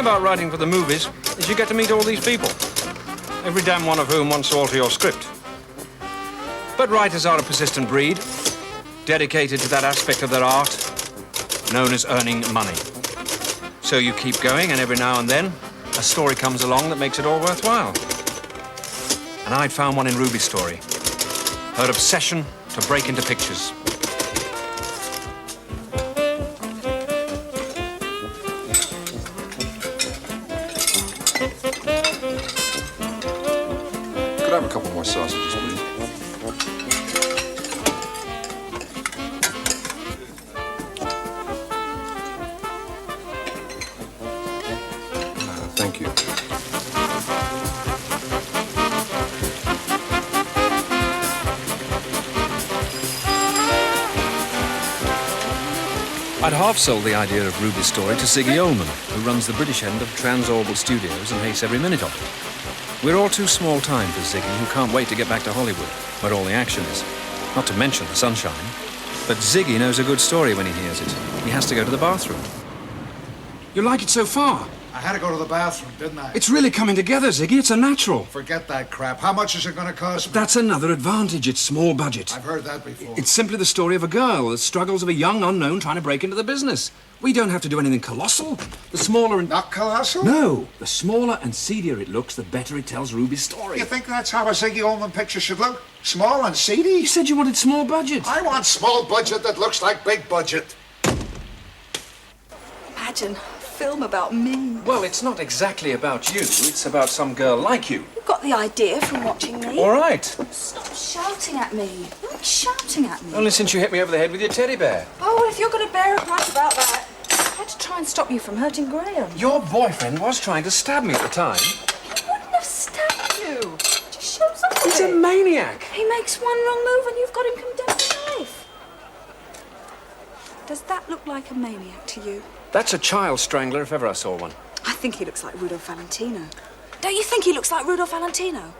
about writing for the movies is you get to meet all these people, every damn one of whom wants to alter your script. But writers are a persistent breed, dedicated to that aspect of their art known as earning money. So you keep going, and every now and then, a story comes along that makes it all worthwhile. And I'd found one in Ruby's story. Her obsession to break into pictures. Could I have a couple more sausages, please? Thank you. I'd half sold the idea of Ruby's story to Ziggy Ullman, who runs the British end of Transorbal Studios and hates every minute of it. We're all too small time for Ziggy, who can't wait to get back to Hollywood, where all the action is. Not to mention the sunshine. But Ziggy knows a good story when he hears it. He has to go to the bathroom. You like it so far? I had to go to the bathroom, didn't I? It's really coming together, Ziggy. It's a natural. Forget that crap. How much is it going to cost me? That's another advantage. It's small budget. I've heard that before. It's simply the story of a girl, the struggles of a young unknown trying to break into the business. We don't have to do anything colossal. The smaller and... Not colossal? No. The smaller and seedier it looks, the better it tells Ruby's story. You think that's how a Ziggy Ullman picture should look? Small and seedy? You said you wanted small budget. I want small budget that looks like big budget. Imagine a film about me. Well, it's not exactly about you. It's about some girl like you. You got the idea from watching me. All right. Stop shouting at me. You're not shouting at me. Only since you hit me over the head with your teddy bear. Oh, well, if you're going to bear a grudge about that, I had to try and stop you from hurting Graham. Your boyfriend was trying to stab me at the time. He wouldn't have stabbed you. Just shows up. He's a maniac. He makes one wrong move and you've got him condemned for life. Does that look like a maniac to you? That's a child strangler if ever I saw one. I think he looks like Rudolph Valentino. Don't you think he looks like Rudolph Valentino?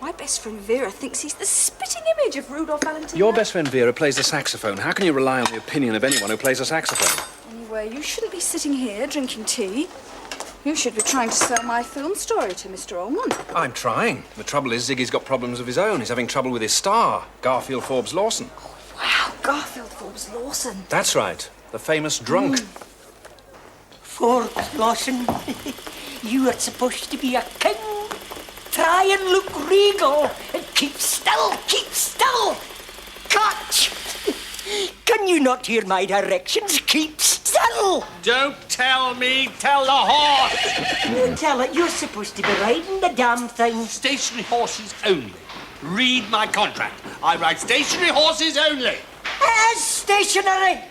My best friend Vera thinks he's the spitting image of Rudolph Valentino. Your best friend Vera plays the saxophone. How can you rely on the opinion of anyone who plays a saxophone? Anyway, you shouldn't be sitting here drinking tea. You should be trying to sell my film story to Mr. Ullman. I'm trying. The trouble is, Ziggy's got problems of his own. He's having trouble with his star, Garfield Forbes Lawson. Wow, Garfield Forbes Lawson. That's right. The famous drunk. Forbes Lawson, you are supposed to be a king. Try and look regal and keep still, keep still. Catch! Can you not hear my directions? Keep still. Don't tell me, tell the horse. You tell it, you're supposed to be riding the damn thing. Stationary horses only. Read my contract. I ride stationary horses only. As stationary.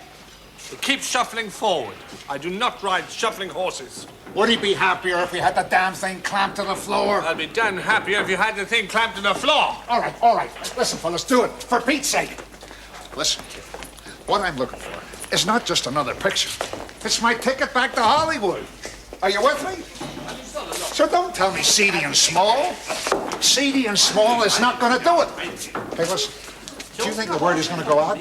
It keeps shuffling forward. I do not ride shuffling horses. Would he be happier if we had the damn thing clamped to the floor? I'd be damn happier if you had the thing clamped to the floor. All right. Listen, fellas, do it. For Pete's sake. Listen, kid. What I'm looking for is not just another picture. It's my ticket back to Hollywood. Are you with me? So don't tell me seedy and small. Seedy and small is not going to do it. Hey, listen. Do you think the word is going to go out?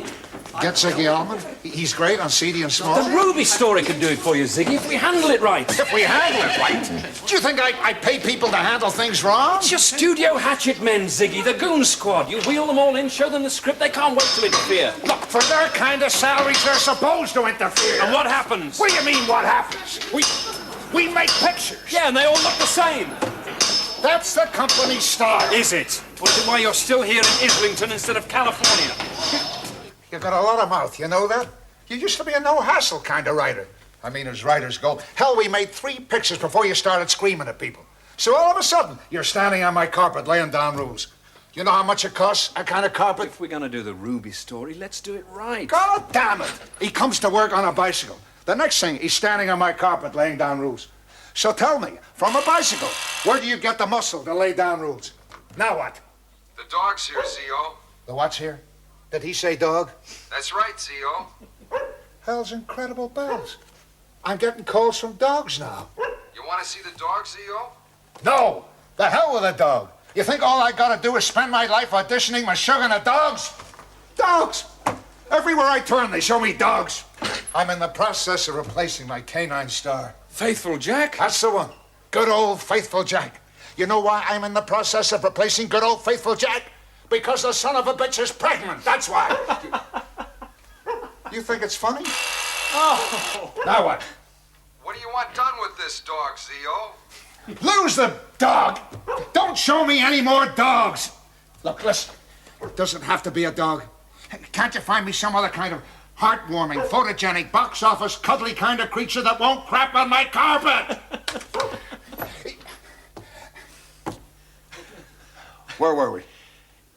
Get Ziggy Ullman? He's great on seedy and small. The Ruby story can do it for you, Ziggy, if we handle it right. If we handle it right? Do you think I pay people to handle things wrong? It's your studio hatchet men, Ziggy, the goon squad. You wheel them all in, show them the script, they can't wait to interfere. Look, for their kind of salaries, they're supposed to interfere. And what happens? What do you mean, what happens? We make pictures. Yeah, and they all look the same. That's the company style. Is it? Or is it why you're still here in Islington instead of California? You got a lot of mouth, you know that? You used to be a no-hassle kind of writer. I mean, as writers go. Hell, we made 3 pictures before you started screaming at people. So all of a sudden, you're standing on my carpet laying down rules. You know how much it costs, a kind of carpet? If we're going to do the Ruby story, let's do it right. God damn it! He comes to work on a bicycle. The next thing, he's standing on my carpet laying down rules. So tell me, from a bicycle, where do you get the muscle to lay down rules? Now what? The dog's here, Z.O. The what's here? Did he say dog? That's right, Z.O. Hell's incredible bells. I'm getting calls from dogs now. You want to see the dog, Z.O.? No! The hell with a dog. You think all I gotta do is spend my life auditioning with sugar to dogs? Dogs! Everywhere I turn, they show me dogs. I'm in the process of replacing my canine star. Faithful Jack? That's the one. Good old Faithful Jack. You know why I'm in the process of replacing good old Faithful Jack? Because the son of a bitch is pregnant. That's why. You think it's funny? Oh. Now what? What do you want done with this dog, Zio? Lose the dog. Don't show me any more dogs. Look, listen. It doesn't have to be a dog. Can't you find me some other kind of heartwarming, photogenic, box office, cuddly kind of creature that won't crap on my carpet? Where were we?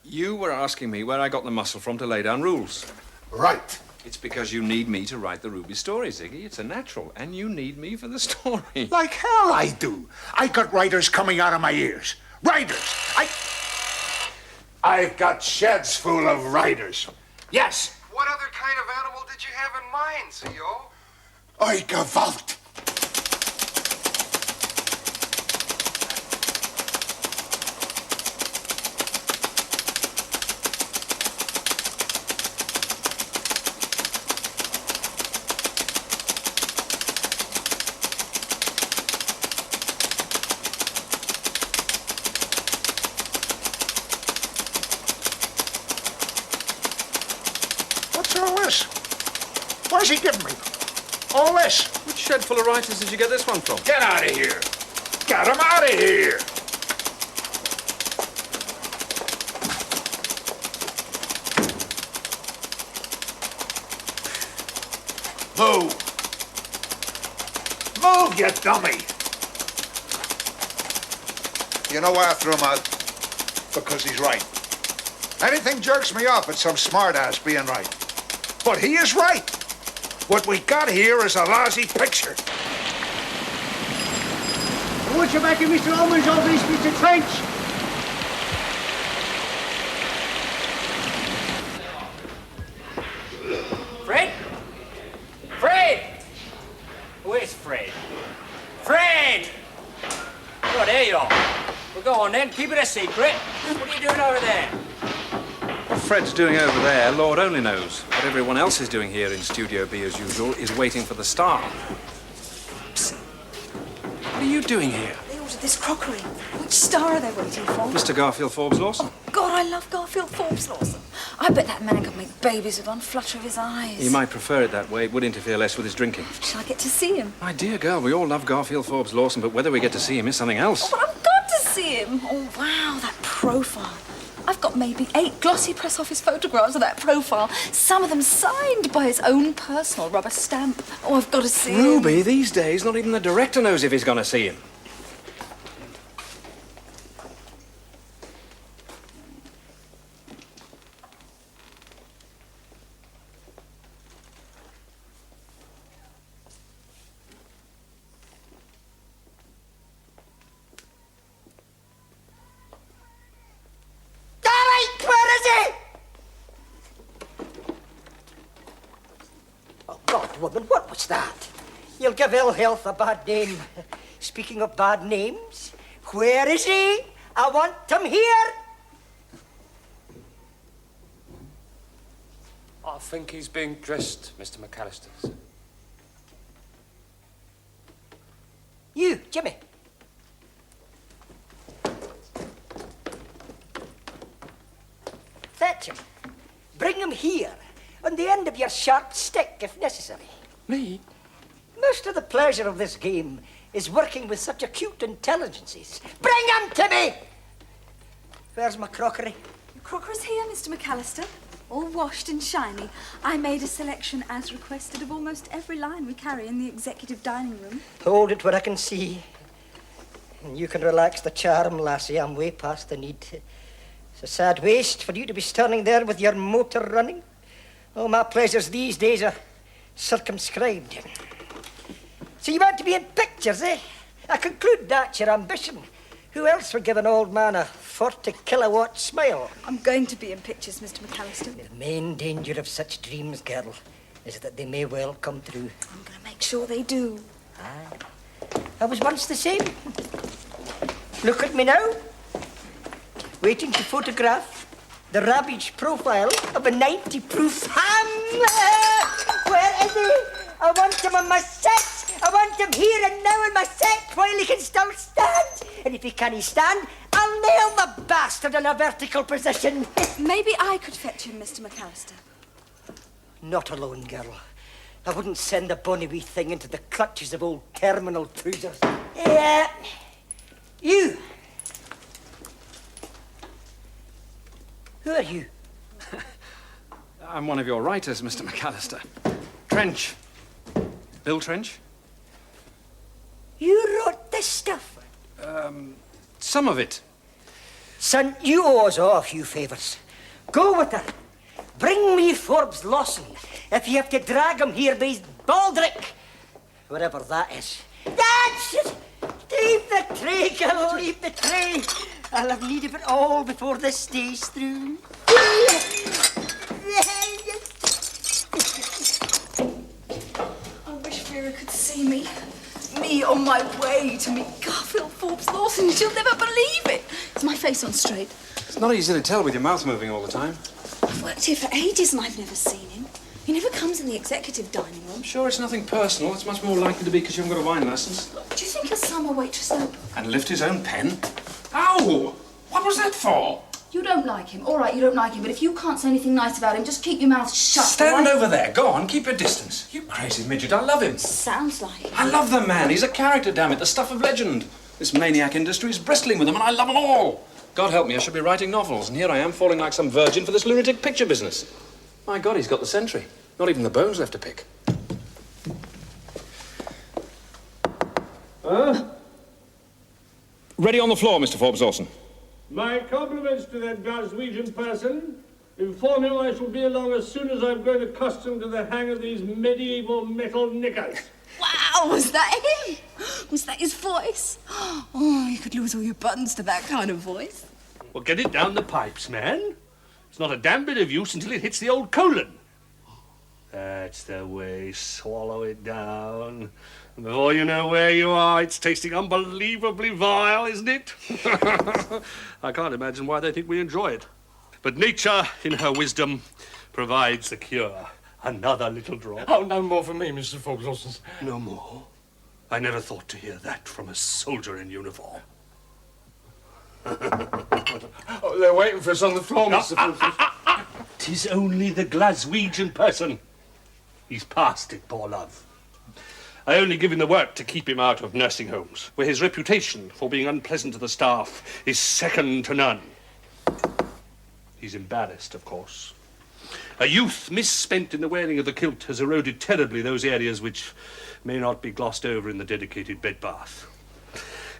You were asking me where I got the muscle from to lay down rules. Right. It's because you need me to write the Ruby story, Ziggy. It's a natural, and you need me for the story. Like hell I do. I got writers coming out of my ears. Writers. I've got sheds full of writers. Yes. What other kind of animal did you have in mind, Zio? I gewalt. What's all this? What's he giving me? All this? Which shed full of writers did you get this one from? Get out of here. Get him out of here. Move. Move, you dummy. You know why I threw him out? Because he's right. Anything jerks me off, it's some smartass being right. But he is right. What we got here is a lousy picture. I want you back in Mr. Ullman's over East Mr. Trench. Fred? Fred! Where's Fred? Fred! Oh, there you are. Well, go on then, keep it a secret. What are you doing over there? What Fred's doing over there, Lord only knows. What everyone else is doing here in Studio B, as usual, is waiting for the star. Psst. What are you doing here? They ordered this crockery. Which star are they waiting for? Mr. Garfield Forbes Lawson. Oh, God, I love Garfield Forbes Lawson. I bet that man could make babies with one flutter of his eyes. He might prefer it that way. It would interfere less with his drinking. Shall I get to see him? My dear girl, we all love Garfield Forbes Lawson, but whether we get to see him is something else. Oh, but I've got to see him. Oh, wow, that profile. I've got maybe 8 glossy press office photographs of that profile. Some of them signed by his own personal rubber stamp. Oh, I've got to see him. Ruby, these days, not even the director knows if he's going to see him. Where is he? Oh, God, woman, what was that? You'll give ill health a bad name. Speaking of bad names, where is he? I want him here. I think he's being dressed, Mr. McAllister. You, Jimmy. Fetch him. Bring him here, on the end of your sharp stick, if necessary. Me? Most of the pleasure of this game is working with such acute intelligences. Bring him to me! Where's my crockery? Your crockery's here, Mr. McAllister. All washed and shiny. I made a selection as requested of almost every line we carry in the executive dining room. Hold it where I can see. And you can relax the charm, lassie. I'm way past the need. It's a sad waste for you to be standing there with your motor running. Oh, my pleasures these days are circumscribed. So you want to be in pictures, eh? I conclude that's your ambition. Who else would give an old man a 40-kilowatt smile? I'm going to be in pictures, Mr. McAllister. The main danger of such dreams, girl, is that they may well come true. I'm going to make sure they do. Aye. I was once the same. Look at me now. Waiting to photograph the ravaged profile of a 90-proof ham. Where is he? I want him on my set. I want him here and now in my set while he can still stand. And if he can't stand, I'll nail the bastard in a vertical position. Maybe I could fetch him, Mr. McAllister. Not alone, girl. I wouldn't send the bonny wee thing into the clutches of old terminal trousers. You. Who are you? I'm one of your writers, Mr. McAllister. Trench. Bill Trench? You wrote this stuff? Some of it. Son, you owe us all a few favours. Go with her. Bring me Forbes Lawson. If you have to drag him here by his baldrick. Whatever that is. That's it! Leave the tray, girl, leave the tray. I'll have need of it all before this day's through. I wish Vera could see me. Me on my way to meet Garfield Forbes Lawson. She'll never believe it. Is my face on straight? It's not easy to tell with your mouth moving all the time. I've worked here for ages and I've never seen him. He never comes in the executive dining room. I'm sure it's nothing personal. It's much more likely to be because you haven't got a wine license. Do you think he'll sum a waitress up? And lift his own pen? Ow! What was that for? You don't like him. All right, you don't like him, but if you can't say anything nice about him, just keep your mouth shut. Stand over there. Go on, keep your distance. You crazy midget, I love him. Sounds like it. I love the man. He's a character, damn it. The stuff of legend. This maniac industry is bristling with them, and I love them all. God help me, I should be writing novels, and here I am falling like some virgin for this lunatic picture business. My God, he's got the century. Not even the bones left to pick. Ready on the floor, Mr. Forbes Lawson. My compliments to that Glaswegian person. Inform him I shall be along as soon as I've grown accustomed to the hang of these medieval metal knickers. Wow, was that him? Was that his voice? Oh, you could lose all your buttons to that kind of voice. Well, get it down the pipes, man. It's not a damn bit of use until it hits the old colon. That's the way. Swallow it down. And before you know where you are, it's tasting unbelievably vile, isn't it? I can't imagine why they think we enjoy it. But nature, in her wisdom, provides the cure. Another little drop. Oh, no more for me, Mr. Forbes Lawson. No more? I never thought to hear that from a soldier in uniform. Oh, they're waiting for us on the floor, Mr. Forbes Lawson. 'Tis only the Glaswegian person. He's past it, poor love. I only give him the work to keep him out of nursing homes, where his reputation for being unpleasant to the staff is second to none. He's embarrassed, of course. A youth misspent in the wearing of the kilt has eroded terribly those areas which may not be glossed over in the dedicated bed bath.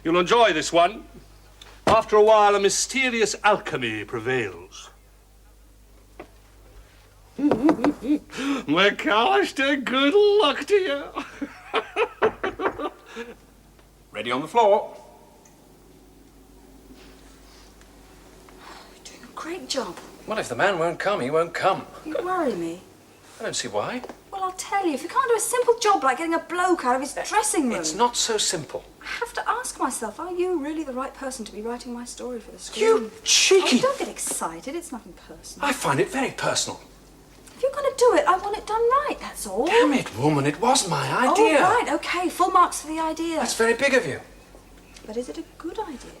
You'll enjoy this one. After a while, a mysterious alchemy prevails. McAllister, good luck to you. Ready on the floor. You're doing a great job. Well, if the man won't come, he won't come. You worry me. I don't see why. Well, I'll tell you, if you can't do a simple job like getting a bloke out of his dressing room... It's not so simple. I have to ask myself, are you really the right person to be writing my story for the screen? You cheeky... Oh, don't get excited, it's nothing personal. I find it very personal. If you're going to do it, I want it done right, that's all. Damn it, woman, it was my idea. Oh, right, OK, full marks for the idea. That's very big of you. But is it a good idea?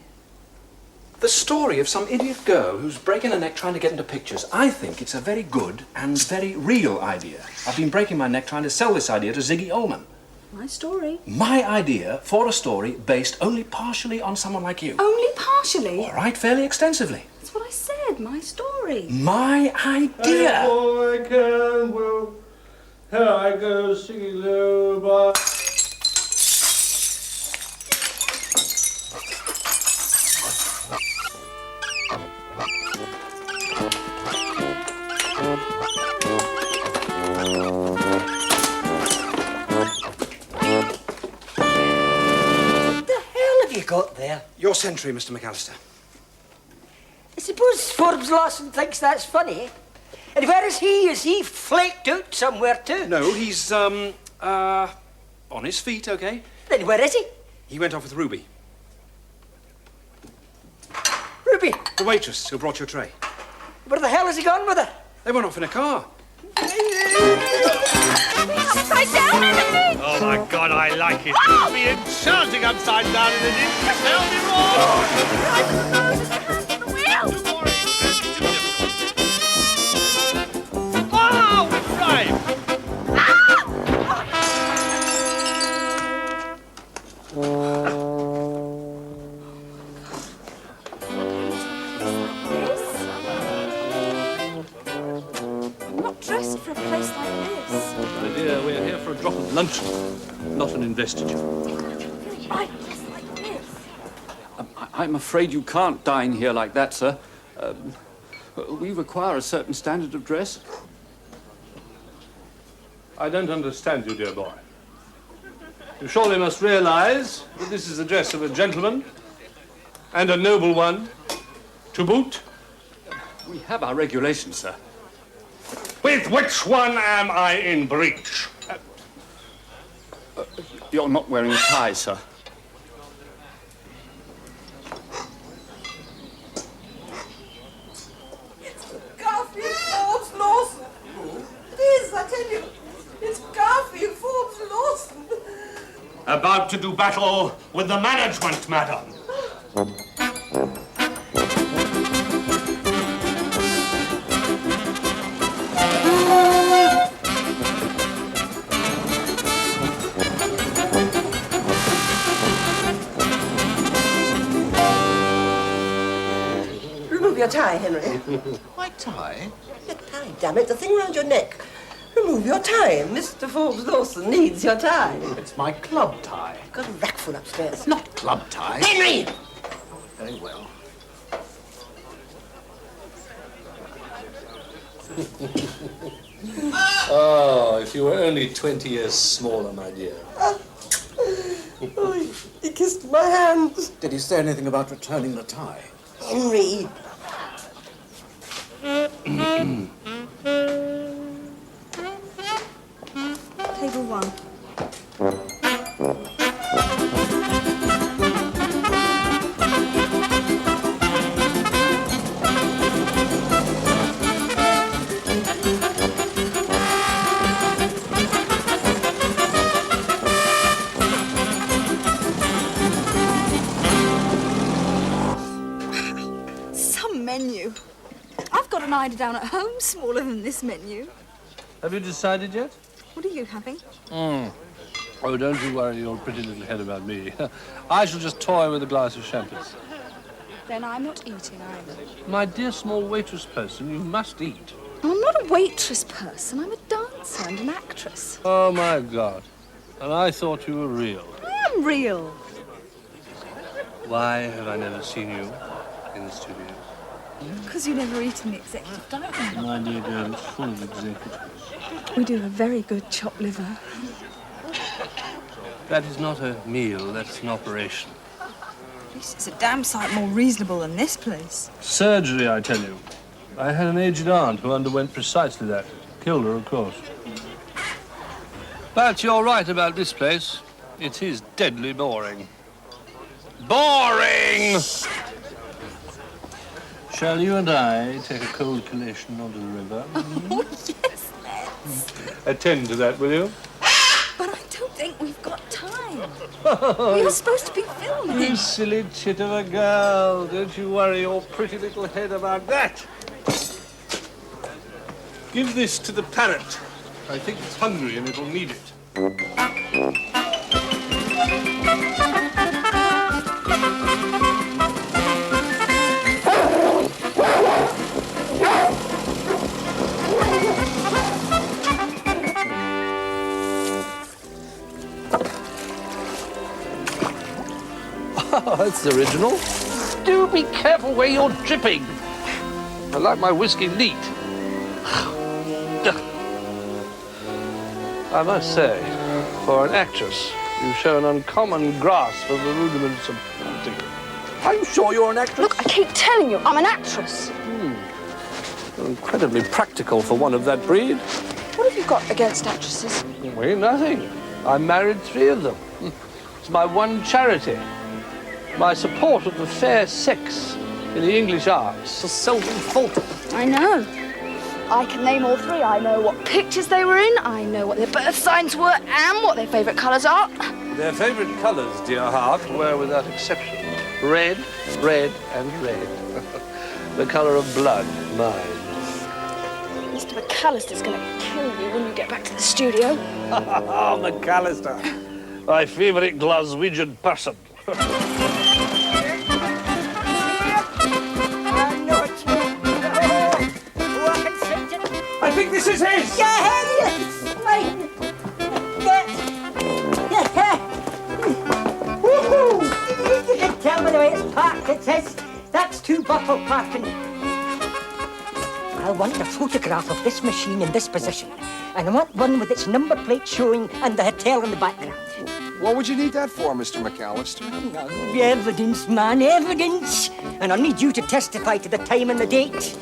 The story of some idiot girl who's breaking her neck trying to get into pictures. I think it's a very good and very real idea. I've been breaking my neck trying to sell this idea to Ziggy Ullman. My story. My idea for a story based only partially on someone like you. Only partially? All right, fairly extensively. That's what I said, my story. My idea. Hey, boy, can well. Here I go singing low by. Got there. Your century, Mr. McAllister. I suppose Forbes Lawson thinks that's funny. And where is he? Is he flaked out somewhere too? No, he's, on his feet, okay? Then where is he? He went off with Ruby. Ruby? The waitress who brought your tray. Where the hell has he gone with her? They went off in a car. Upside down in it! Oh my God, I like it. It'll be enchanting upside down in an inch. Tell me more. Wow, it's right. I'm not dressed for a place like this. My dear, we're here for a drop of luncheon, not an investiture. Right, just like this. I'm afraid you can't dine here like that, sir. We require a certain standard of dress. I don't understand you, dear boy. You surely must realize that this is the dress of a gentleman, and a noble one, to boot. We have our regulations, sir. With which one am I in breach? You're not wearing a tie, sir. Garfield Forbes Lawson. It is, I tell you. It's Garfield Forbes Lawson. About to do battle with the management, madam. Remove your tie, Henry. My tie? Your tie, damn it, the thing round your neck. Remove your tie. Mr. Forbes Lawson needs your tie. It's my club tie. I've got a rack full upstairs. Not club tie. Henry! Very well. Oh, if you were only 20 years smaller, my dear. Oh, he kissed my hand. Did he say anything about returning the tie? Henry. Table 1. Some menu. I've got an eider down at home smaller than this menu. Have you decided yet? What are you having? Oh, don't you worry your pretty little head about me. I shall just toy with a glass of champagne. Then I'm not eating either. My dear small waitress person, you must eat. I'm not a waitress person. I'm a dancer and an actress. Oh, my God. And I thought you were real. I am real. Why have I never seen you in the studio? Because you never eat in the executive dining room. My dear girl, it's full of executives. We do a very good chopped liver. That is not a meal, that's an operation. This is a damn sight more reasonable than this place. Surgery, I tell you. I had an aged aunt who underwent precisely that. Killed her, of course. But you're right about this place. It is deadly boring. Boring! Shall you and I take a cold collation onto the river? Oh, yes, let's. Attend to that, will you? But I don't think we've got time. We're supposed to be filming. You silly chit of a girl. Don't you worry your pretty little head about that. Give this to the parrot. I think it's hungry and it'll need it. Oh, that's original. Do be careful where you're dripping. I like my whiskey neat. I must say, for an actress, you show an uncommon grasp of the rudiments of acting. Are you sure you're an actress? Look, I keep telling you, I'm an actress. You're incredibly practical for one of that breed. What have you got against actresses? Well, nothing. I married 3 of them. It's my one charity. My support of the fair sex in the English arts has seldom faltered. I know. I can name all three. I know what pictures they were in, I know what their birth signs were, and what their favourite colours are. Their favourite colours, dear heart, were without exception red, red, and red. The colour of blood, mine. Mr. McAllister's going to kill you when you get back to the studio. Oh, McAllister, my favourite Glaswegian person. I think this is his! Yes! Mine! Woohoo! You can tell by the way it's parked. It says that's 2 bottle parking. I want a photograph of this machine in this position. And I want one with its number plate showing and the hotel in the background. What would you need that for, Mr. McAllister? Evidence, man, evidence. And I'll need you to testify to the time and the date.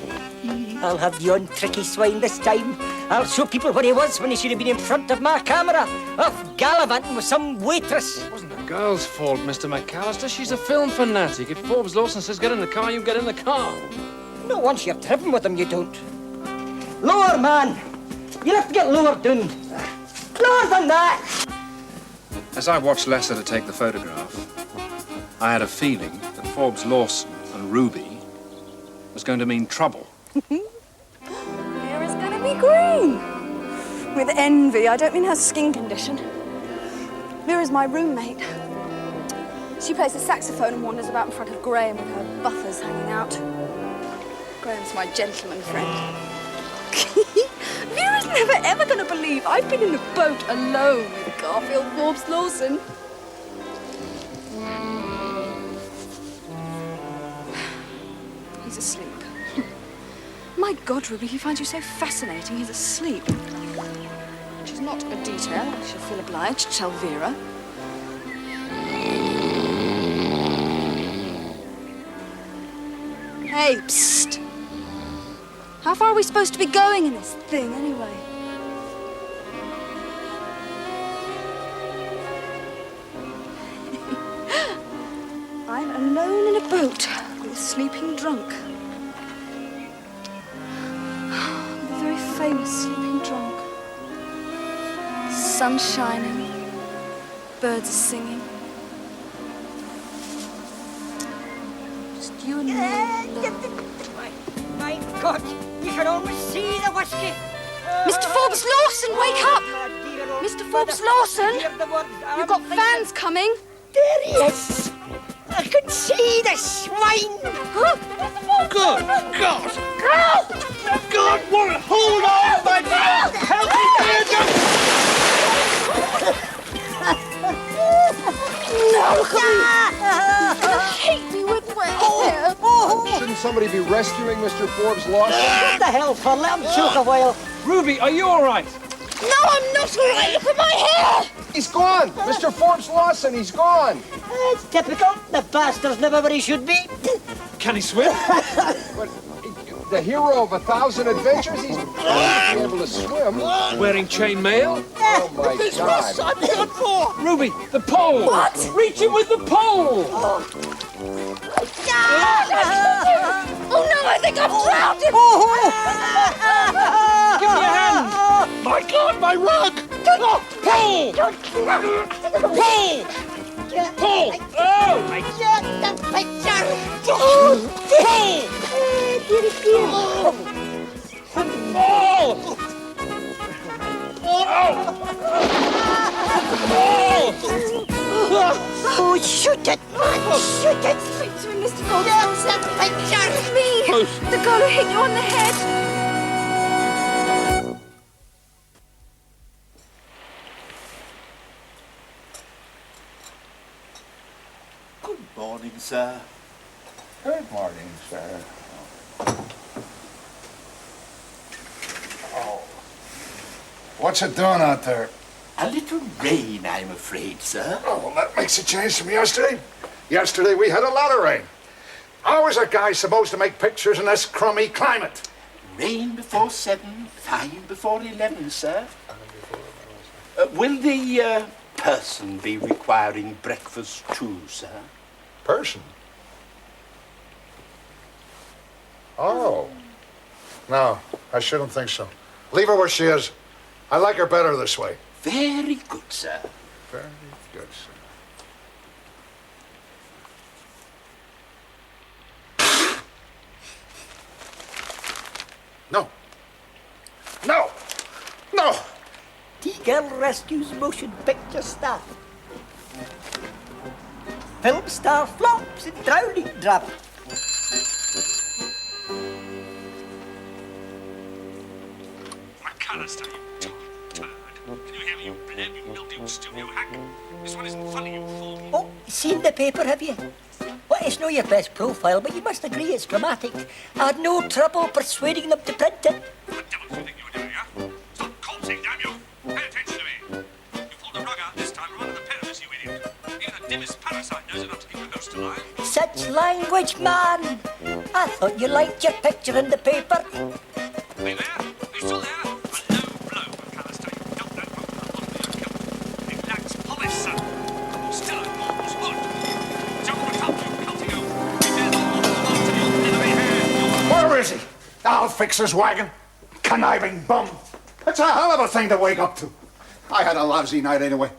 I'll have the untricky swine this time. I'll show people what he was when he should have been in front of my camera, off gallivanting with some waitress. It wasn't the girl's fault, Mr. McAllister. She's a film fanatic. If Forbes Lawson says get in the car, you get in the car. No, once you've driven with him, you don't. Lower, man. You'll have to get lower down. Lower than that. As I watched Lester to take the photograph, I had a feeling that Forbes Lawson and Ruby was going to mean trouble. Vera's going to be green. With envy. I don't mean her skin condition. Vera's my roommate. She plays the saxophone and wanders about in front of Graham with her buffers hanging out. Graham's my gentleman friend. Vera's never ever going to believe I've been in a boat alone with Garfield Forbes Lawson. He's asleep. My God, Ruby, he finds you so fascinating. He's asleep. Which is not a detail I shall feel obliged to tell Vera. Hey, psst. How far are we supposed to be going in this thing, anyway? I'm alone in a boat with a sleeping drunk. The very famous sleeping drunk. Sun shining, birds are singing. Just you and me. My God, you can almost see the whiskey. Mr. Forbes Lawson, wake up! Mr. Forbes Lawson, you've got fans coming. There he is. I can see the swine. Good God! God, what? Hold on, my God! Help me, No, hate me with wet hair. Shouldn't somebody be rescuing Mr. Forbes Lawson? What the hell, for let him choke a while. Ruby, are you all right? No, I'm not all right. Look at my hair. He's gone! Mr. Forbes Lawson, he's gone! It's typical. The bastard's never where he should be. Can he swim? But the hero of 1,000 adventures, he's not be able to swim. Wearing chainmail? Oh, my God. I'm here for. Ruby, the pole! What? Reach him with the pole! Oh no, I think I've drowned him. Give me a hand! My God, my rug! Pull! Pull! Oh, my Get the picture. Pull! Oh, shoot it, man, shoot it. Speak to him, Mr. Forbes Lawson. It's me, the girl who hit you on the head. Good morning, sir. Good morning, sir. Oh. What's it doing out there? A little rain, I'm afraid, sir. Oh, well, that makes a change from yesterday. Yesterday we had a lot of rain. How is a guy supposed to make pictures in this crummy climate? Rain before 7, fine before 11, sir. Will the person be requiring breakfast too, sir? Person? Oh. No, I shouldn't think so. Leave her where she is. I like her better this way. Very good, sir. Very good, sir. No. No! No! T-Girl rescues motion picture star. Film star flops in drowning drama. McAllister, you turd. Can you hear me, you pleb, you mildew studio hack? This one isn't funny, you fool. Oh, seen the paper, have you? Well, it's not your best profile, but you must agree it's dramatic. I had no trouble persuading them to print it. What the devil do you think you're doing, huh? Stop corpsing, damn you! Pay attention to me. You pulled the rug out this time right at the pair of us, you idiot. Even the dimmest parasite knows enough to keep the ghost alive. Such language, man. I thought you liked your picture in the paper. Are you there? Are you still there? A low blow, McAllister. You dumped that book to the bottom of your cup. It lacks polish, sir. Still a mole's hood. Don't look up, you culty oaf. It is all the marks of your leathery hair. Where is he? I'll fix his wagon. Conniving bum. That's a hell of a thing to wake up to. I had a lousy night anyway.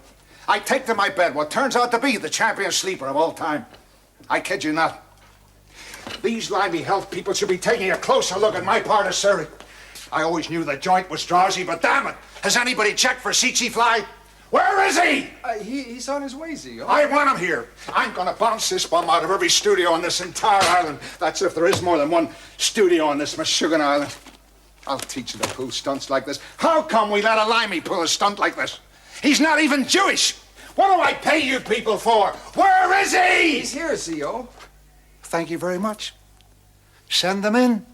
I take to my bed what turns out to be the champion sleeper of all time. I kid you not. These limey health people should be taking a closer look at my part of Surrey. I always knew the joint was drowsy, but damn it, has anybody checked for Seachy Fly? Where is he? He's on his way, Zio. I want him here. I'm gonna bounce this bum out of every studio on this entire island. That's if there is more than one studio on this Meshuggah Island. I'll teach you to pull stunts like this. How come we let a limey pull a stunt like this? He's not even Jewish. What do I pay you people for? Where is he? He's here, Zio. Thank you very much. Send them in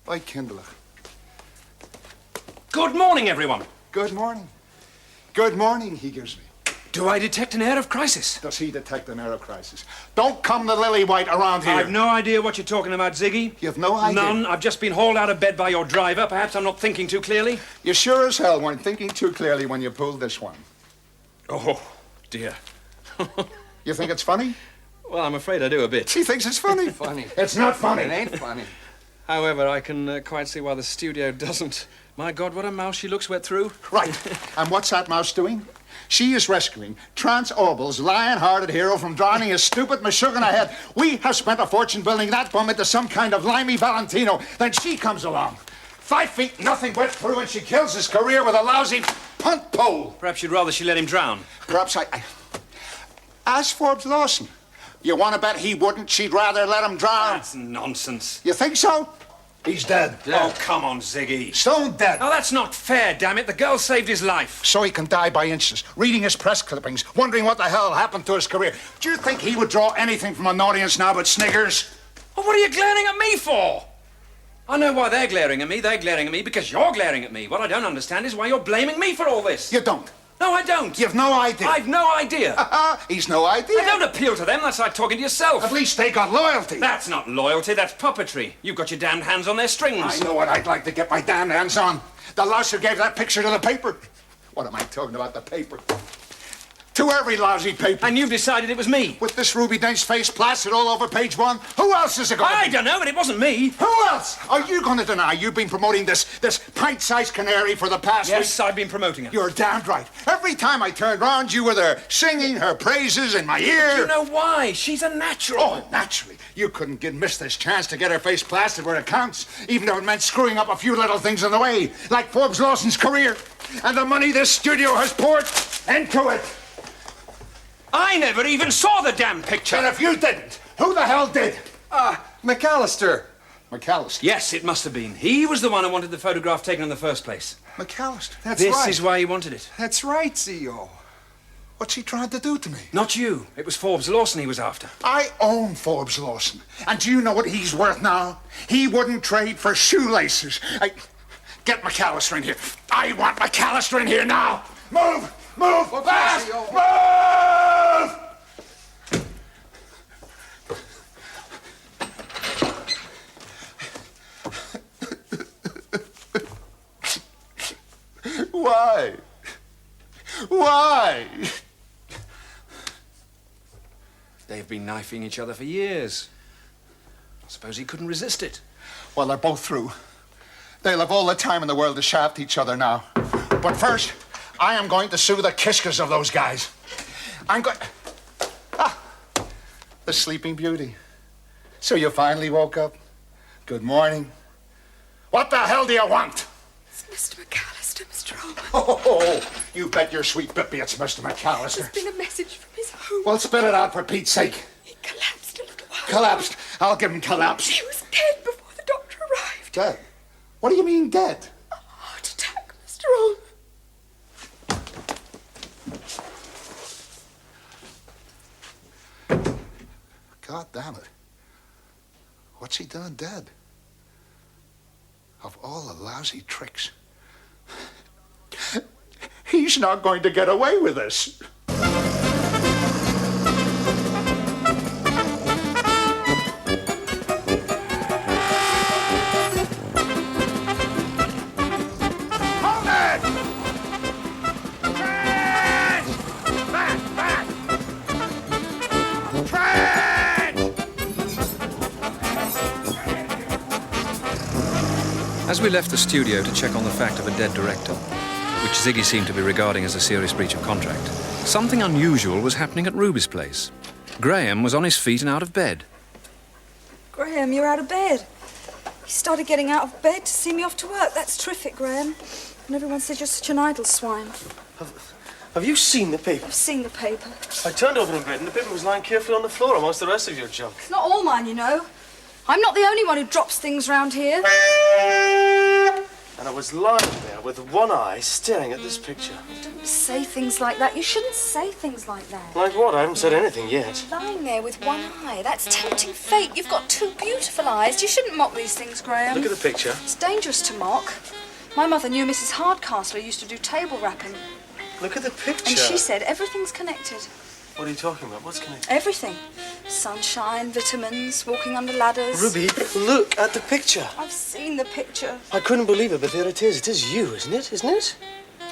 by Kindler. Good morning, everyone. Good morning. Good morning, he gives me. Do I detect an air of crisis? Does he detect an air of crisis? Don't come the lily white around here. I've no idea what you're talking about, Ziggy. You've no idea? None. I've just been hauled out of bed by your driver. Perhaps I'm not thinking too clearly. You sure as hell weren't thinking too clearly when you pulled this one. Oh, dear. You think it's funny? Well, I'm afraid I do a bit. She thinks it's funny. Funny. It's not funny. It ain't funny. However, I can quite see why the studio doesn't. My God, what a mouse she looks wet through. Right. And what's that mouse doing? She is rescuing Trans Orbal's lion-hearted hero from drowning his stupid Meshuggah ahead. We have spent a fortune building that bum into some kind of limey Valentino. Then she comes along. 5 feet, nothing wet through, and she kills his career with a lousy punt pole. Perhaps you'd rather she let him drown. Perhaps I... As Forbes Lawson, you want to bet he wouldn't? She'd rather let him drown. That's nonsense. You think so? He's dead. Oh, come on, Ziggy. Stone dead. Oh, that's not fair, damn it. The girl saved his life. So he can die by inches, reading his press clippings, wondering what the hell happened to his career. Do you think he would draw anything from an audience now but sniggers? Well, what are you glaring at me for? I know why they're glaring at me. They're glaring at me because you're glaring at me. What I don't understand is why you're blaming me for all this. You don't. No, I don't. You've no idea. I've no idea. He's no idea. I don't appeal to them. That's like talking to yourself. At least they got loyalty. That's not loyalty. That's puppetry. You've got your damned hands on their strings. I know what I'd like to get my damned hands on. The louse who gave that picture to the paper. What am I talking about, the paper? To every lousy paper. And you've decided it was me. With this Ruby Dane's face plastered all over page 1. Who else is it going to be? I don't know, but it wasn't me. Who else? Are you going to deny you've been promoting this pint-sized canary for the past week? Yes, I've been promoting her. You're damned right. Every time I turned round, you were there singing her praises in my ear. Do you know why? She's a natural. Oh, naturally. You couldn't miss this chance to get her face plastered where it counts, even though it meant screwing up a few little things on the way, like Forbes Lawson's career and the money this studio has poured into it. I never even saw the damn picture. And if you didn't, who the hell did? McAllister. McAllister? Yes, it must have been. He was the one who wanted the photograph taken in the first place. McAllister? That's This right. is why he wanted it. That's right, Zio. What's he trying to do to me? Not you. It was Forbes Lawson he was after. I own Forbes Lawson. And do you know what he's worth now? He wouldn't trade for shoelaces. Get McAllister in here. I want McAllister in here now. Move! Move! Fast! Move! Why? Why? They've been knifing each other for years. I suppose he couldn't resist it. Well, they're both through. They'll have all the time in the world to shaft each other now. But first, I am going to sue the kiskers of those guys. I'm going... Ah, the Sleeping Beauty. So you finally woke up? Good morning. What the hell do you want? It's Mr. McAllister, Mr. Holman. Oh, you bet your sweet bippy it's Mr. McAllister. There's been a message from his home. Well, spit it out for Pete's sake. He collapsed a little while. Collapsed. I'll give him collapse. He was dead before the doctor arrived. Dead? What do you mean dead? A heart attack, Mr. Holman. God damn it. What's he done dead? Of all the lousy tricks. He's not going to get away with this. Hold it! Trent! Back! Trent! As we left the studio to check on the fact of a dead director, which Ziggy seemed to be regarding as a serious breach of contract, something unusual was happening at Ruby's place. Graham was on his feet and out of bed. Graham, you're out of bed. You started getting out of bed to see me off to work. That's terrific, Graham. And everyone said you're such an idle swine. Have you seen the paper? I've seen the paper. I turned over in bed and the paper was lying carefully on the floor amongst the rest of your junk. It's not all mine, you know. I'm not the only one who drops things round here. And I was lying there with one eye staring at this picture. Don't say things like that. You shouldn't say things like that. Like what? I haven't said anything yet. Lying there with one eye. That's tempting fate. You've got two beautiful eyes. You shouldn't mock these things, Graham. Look at the picture. It's dangerous to mock. My mother knew Mrs. Hardcastle, who used to do table wrapping. Look at the picture. And she said everything's connected. What are you talking about? What's connected? Everything. Sunshine, vitamins, walking under ladders. Ruby, look at the picture. I've seen the picture. I couldn't believe it, but there it is. It is you, isn't it? Isn't it?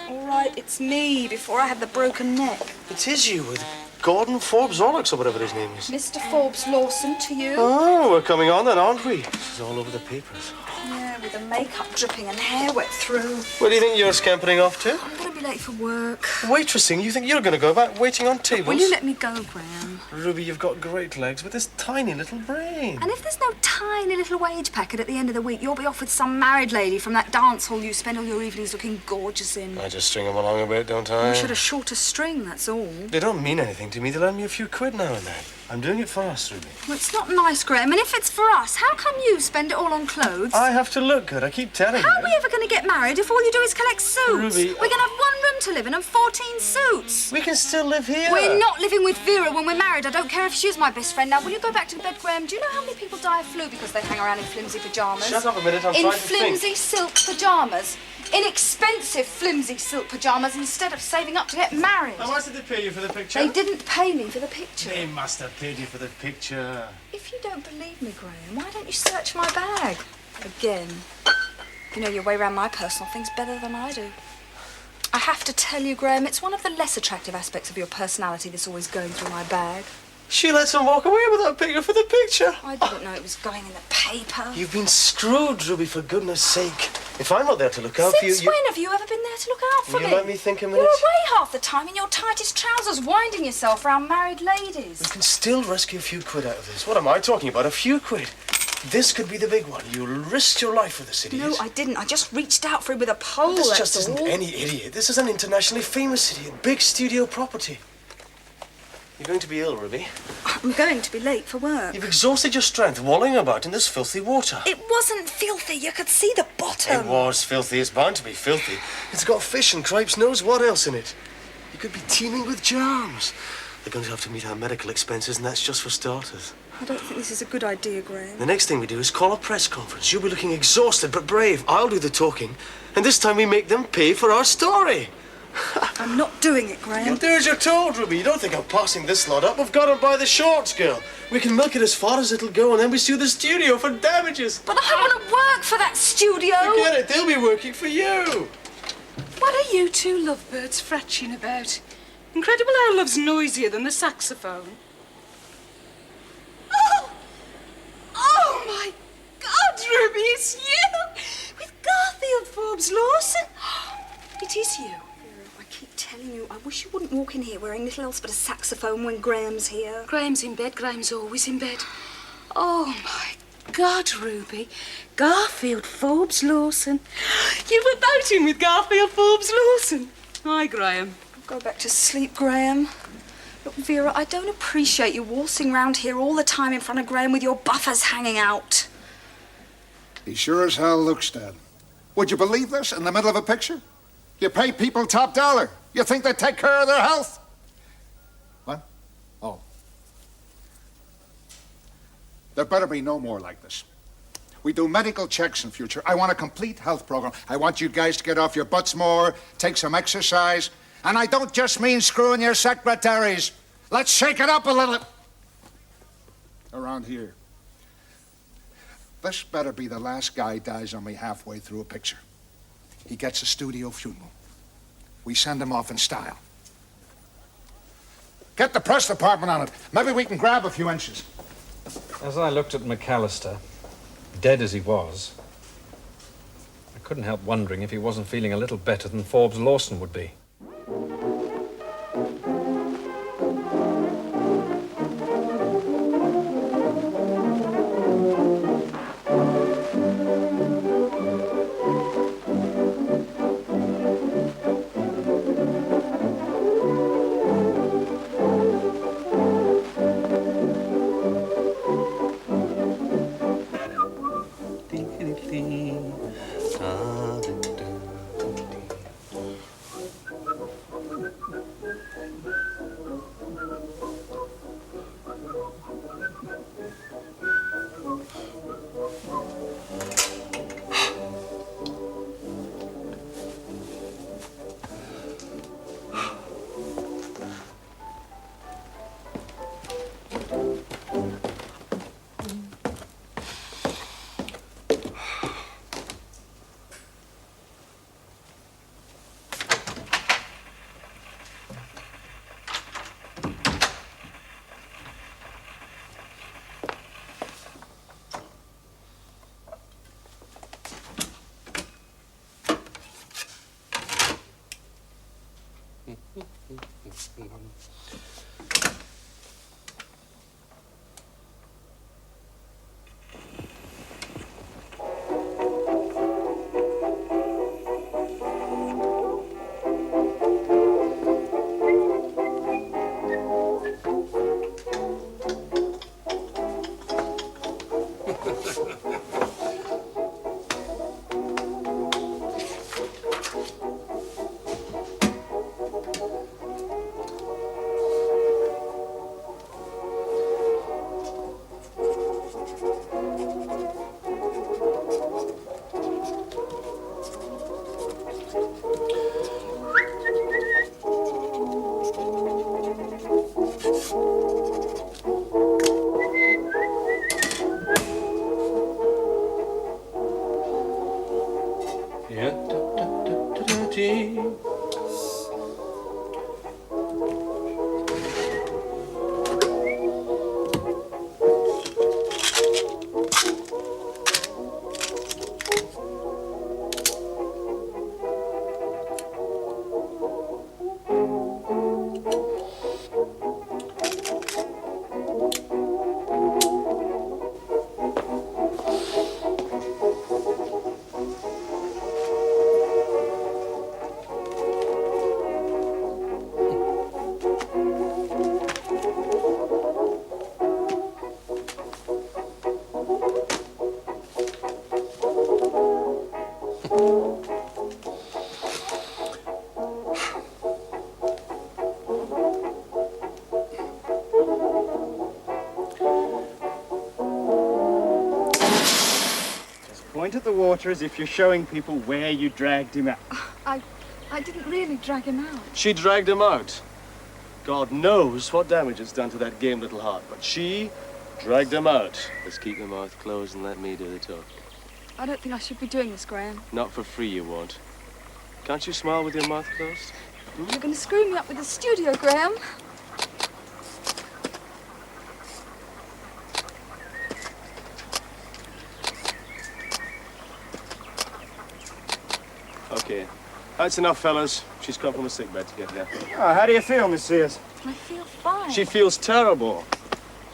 All right, it's me before I had the broken neck. It is you with Gordon Forbes Orlocks or whatever his name is. Mr. Forbes Lawson to you. Oh, we're coming on then, aren't we? This is all over the papers. Yeah, with the makeup dripping and hair wet through. Where do you think you're scampering off to? I'm going to be late for work. Waitressing? You think you're going to go about waiting on tables? Will you let me go, Graham? Ruby, you've got great legs with this tiny little brain. And if there's no tiny little wage packet at the end of the week, you'll be off with some married lady from that dance hall you spend all your evenings looking gorgeous in. I just string them along a bit, don't I? You should have short a string, that's all. They don't mean anything to me. They lend me a few quid now and then. I'm doing it for us, Ruby. Well, it's not nice, Graham. And if it's for us, how come you spend it all on clothes? I have to look good. I keep telling you. How are we ever going to get married if all you do is collect suits? Ruby, We're going to have one room to live in and 14 suits. We can still live here. We're not living with Vera when we're married. I don't care if she's my best friend. Now, will you go back to bed, Graham? Do you know how many people die of flu because they hang around in flimsy pyjamas? Shut up a minute, I'm in trying to think. flimsy silk pyjamas. Inexpensive flimsy silk pyjamas instead of saving up to get married. How much did they pay you for the picture? They didn't pay me for the picture. They must have paid you for the picture. If you don't believe me, Graham, why don't you search my bag? Again. You know your way around my personal things better than I do. I have to tell you, Graham, it's one of the less attractive aspects of your personality that's always going through my bag. She lets him walk away with that picture for the picture. I didn't know it was going in the paper. You've been screwed, Ruby, for goodness sake. If I'm not there to look out for you... Since when have you ever been there to look out for Will me? you let me think a minute? You're away half the time in your tightest trousers, winding yourself round married ladies. We can still rescue a few quid out of this. What am I talking about? A few quid? This could be the big one. You'll risk your life for this idiot. No, I didn't. I just reached out for him with a pole, This that's just isn't all. any idiot. This is an internationally famous idiot. Big studio property. You're going to be ill, Ruby. I'm going to be late for work. You've exhausted your strength wallowing about in this filthy water. It wasn't filthy. You could see the bottom. It was filthy. It's bound to be filthy. It's got fish and cripes knows what else in it. You could be teeming with germs. They're going to have to meet our medical expenses, and that's just for starters. I don't think this is a good idea, Graham. The next thing we do is call a press conference. You'll be looking exhausted but brave. I'll do the talking. And this time we make them pay for our story. I'm not doing it, Graham. You'll do as you're told, Ruby. You don't think I'm passing this lot up? We've got them by the shorts, girl. We can milk it as far as it'll go, and then we sue the studio for damages. But I want to work for that studio. Forget it. They'll be working for you. What are you two lovebirds fretching about? Incredible how love's noisier than the saxophone. Oh my God, Ruby, it's you! With Forbes Lawson? It is you. I keep telling you, I wish you wouldn't walk in here wearing little else but a saxophone when Graham's here. Graham's in bed. Graham's always in bed. Oh, my God, Ruby. Garfield Forbes Lawson. You were boating with Garfield Forbes Lawson. Hi, Graham. Go back to sleep, Graham. Look, Vera, I don't appreciate you waltzing round here all the time in front of Graham with your buffers hanging out. He sure as hell looks dead. Would you believe this in the middle of a picture? You pay people top dollar. You think they take care of their health? What? Oh. There better be no more like this. We do medical checks in future. I want a complete health program. I want you guys to get off your butts more, take some exercise. And I don't just mean screwing your secretaries. Let's shake it up a little. Around here. This better be the last guy dies on me halfway through a picture. He gets a studio funeral. We send him off in style. Get the press department on it. Maybe we can grab a few inches. As I looked at McAllister, dead as he was, I couldn't help wondering if he wasn't feeling a little better than Forbes Lawson would be. Point at the water as if you're showing people where you dragged him out. I didn't really drag him out. She dragged him out. God knows what damage it's done to that game little heart, but she dragged him out. Let's keep your mouth closed and let me do the talking. I don't think I should be doing this, Graham. Not for free, you won't. Can't you smile with your mouth closed? You're going to screw me up with the studio, Graham. okay. That's enough, fellas. She's come from a sickbed to get here. Oh, how do you feel, Miss Sears? I feel fine. She feels terrible.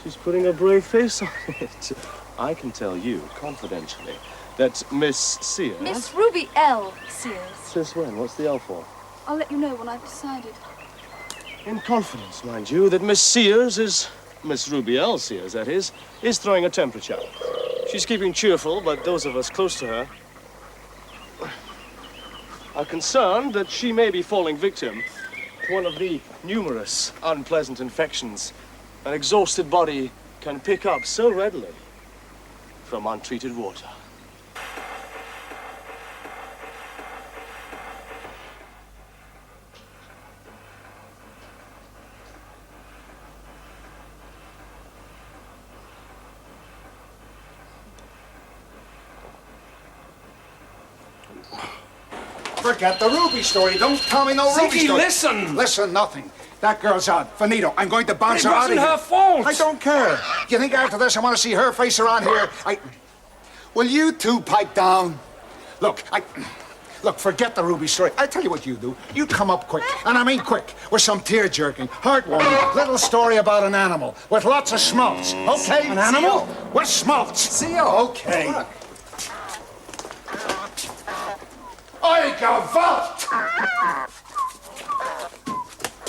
She's putting a brave face on it. I can tell you, confidentially, that Miss Sears... Miss Ruby L. Sears. Since when? What's the L for? I'll let you know when I've decided. In confidence, mind you, that Miss Sears is... Miss Ruby L. Sears, that is throwing a temperature. She's keeping cheerful, but those of us close to her are concerned that she may be falling victim to one of the numerous unpleasant infections an exhausted body can pick up so readily from untreated water. Forget the Ruby story. Don't tell me no Ruby Ziggy, story. listen! Listen, nothing. That girl's out. Finito. I'm going to bounce But it her out of wasn't here. her fault. I don't care. You think after this I want to see her face around here? Will you two pipe down? Look, forget the Ruby story. I tell you what you do. You come up quick, and I mean quick, with some tear-jerking, heartwarming little story about an animal with lots of schmaltz. Okay? An animal? With schmaltz. See you. Okay. I gavolt!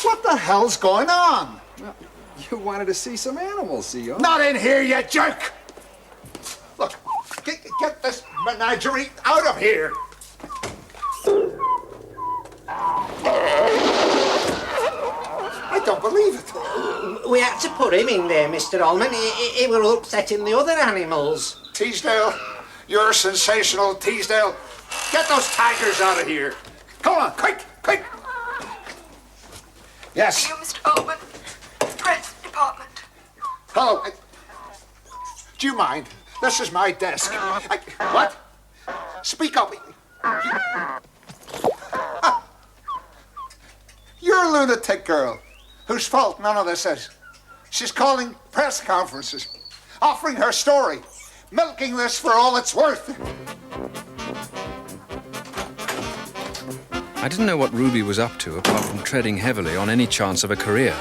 What the hell's going on? Well, you wanted to see some animals, CEO. Not in here, you jerk! Look, get this menagerie out of here! I don't believe it. We had to put him in there, Mr. Allman. He were upsetting the other animals. Teasdale, you're sensational, Teasdale. Get those tigers out of here. Come on, quick, quick. Yes. You, Mr. Allman, press department. Hello. Do you mind? This is my desk. What? Speak up. You're a lunatic girl whose fault none of this is. She's calling press conferences, offering her story, milking this for all it's worth. I didn't know what Ruby was up to, apart from treading heavily on any chance of a career.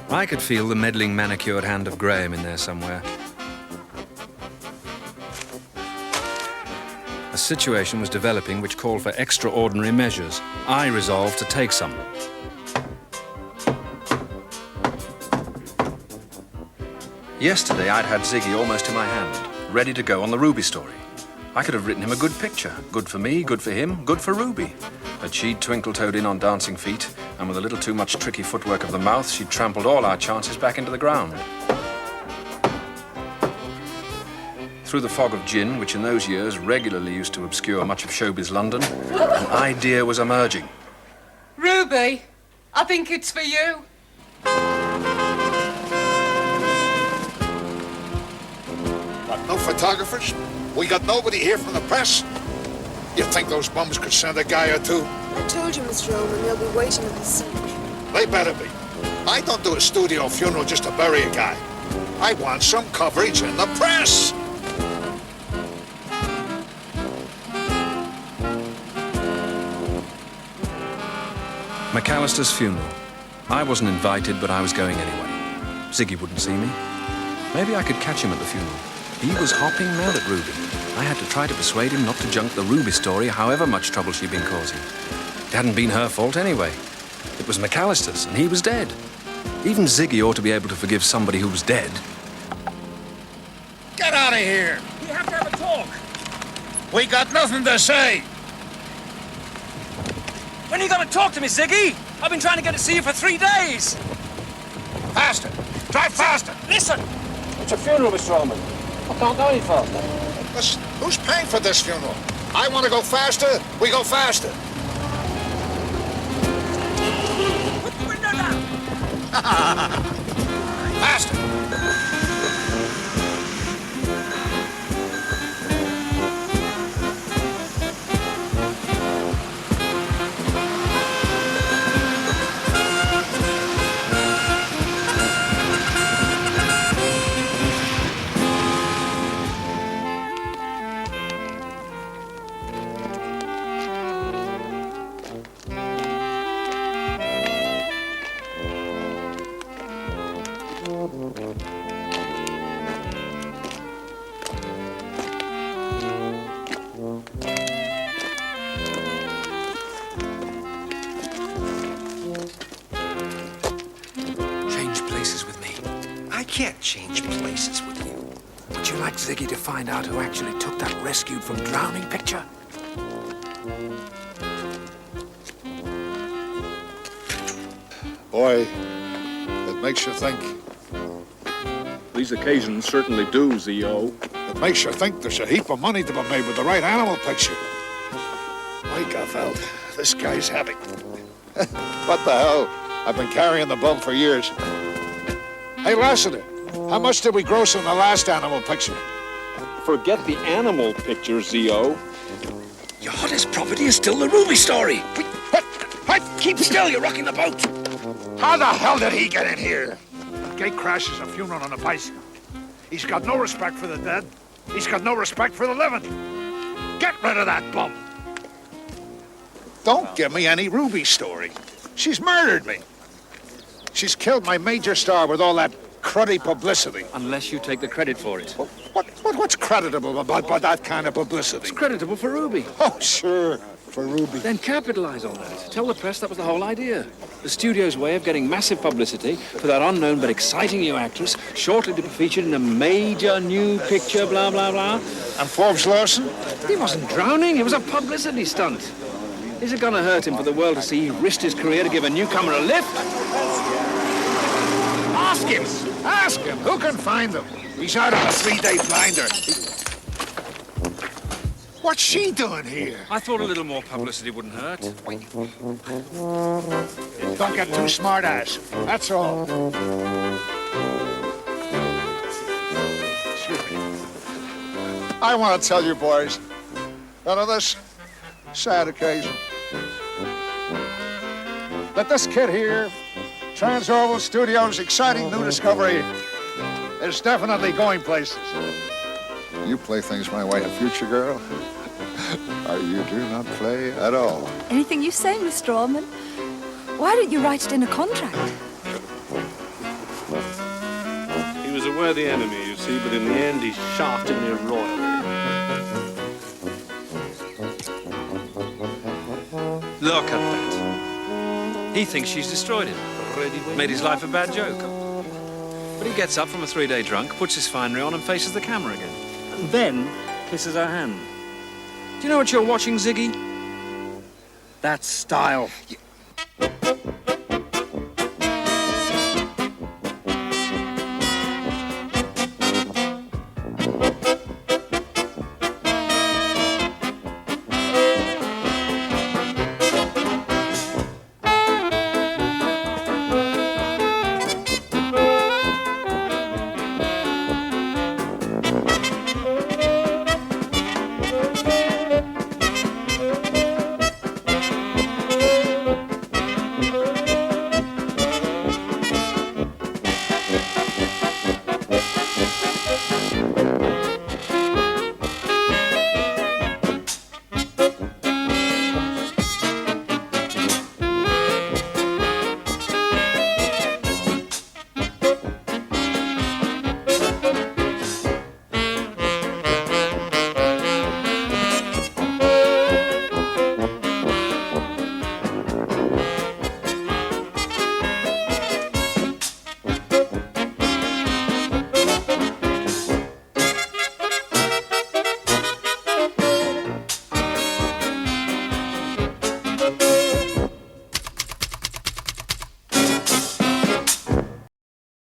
I could feel the meddling, manicured hand of Graham in there somewhere. A situation was developing which called for extraordinary measures. I resolved to take some. Yesterday, I'd had Ziggy almost in my hand, ready to go on the Ruby story. I could have written him a good picture. Good for me, good for him, good for Ruby. But she'd twinkle-toed in on dancing feet, and with a little too much tricky footwork of the mouth, she'd trampled all our chances back into the ground. Through the fog of gin, which in those years regularly used to obscure much of showbiz London, an idea was emerging. Ruby, I think it's for you. What, no photographers? We got nobody here from the press? You think those bums could send a guy or two? I told you, Mr. Allman, they'll be waiting at the scene. They better be. I don't do a studio funeral just to bury a guy. I want some coverage in the press. McAllister's funeral. I wasn't invited, but I was going anyway. Ziggy wouldn't see me. Maybe I could catch him at the funeral. He was hopping mad at Ruby. I had to try to persuade him not to junk the Ruby story, however much trouble she'd been causing. It hadn't been her fault anyway. It was McAllister's, and he was dead. Even Ziggy ought to be able to forgive somebody who was dead. Get out of here. We have to have a talk. We got nothing to say. When are you going to talk to me, Ziggy? I've been trying to get to see you for 3 days. Faster. Drive faster. Listen. It's a funeral, Mr. Allman. I can't go any faster. Listen, who's paying for this funeral? I want to go faster. We go faster. Put the window down. Faster. change places with you. Would you like Ziggy to find out who actually took that rescued from drowning picture? Boy, it makes you think. These occasions certainly do, Z.O. It makes you think there's a heap of money to be made with the right animal picture. My Gaffeld, this guy's heavy. What the hell? I've been carrying the bum for years. Hey, Lassiter, how much did we gross on the last animal picture? Forget the animal picture, Z.O. Your hottest property is still the Ruby story. What? Keep still, you're rocking the boat. How the hell did he get in here? Gate crashes a funeral on a bicycle. He's got no respect for the dead. He's got no respect for the living. Get rid of that bum. Don't give me any Ruby story. She's murdered me. She's killed my major star with all that cruddy publicity. Unless you take the credit for it. What's creditable about that kind of publicity? It's creditable for Ruby. Oh, sure, for Ruby. Then capitalize on that. Tell the press that was the whole idea. The studio's way of getting massive publicity for that unknown but exciting new actress, shortly to be featured in a major new picture, blah, blah, blah. And Forbes Lawson? He wasn't drowning. It was a publicity stunt. Is it going to hurt him for the world to see he risked his career to give a newcomer a lift? Ask him. Ask him. Who can find him? He's out on a 3-day blinder. What's she doing here? I thought a little more publicity wouldn't hurt. Don't get too smart-ass. That's all. Excuse me. I want to tell you boys that on this sad occasion, that this kid here, Transorval Studios' exciting new discovery, is definitely going places. You play things my way in future, girl, or you do not play at all. Anything you say, Mr. Allman. Why don't you write it in a contract? He was a worthy enemy, you see, but in the end he shafted me royally. Look at that. He thinks she's destroyed him. Made his life a bad joke. But he gets up from a 3-day drunk, puts his finery on and faces the camera again. And then kisses her hand. Do you know what you're watching, Ziggy? That's style.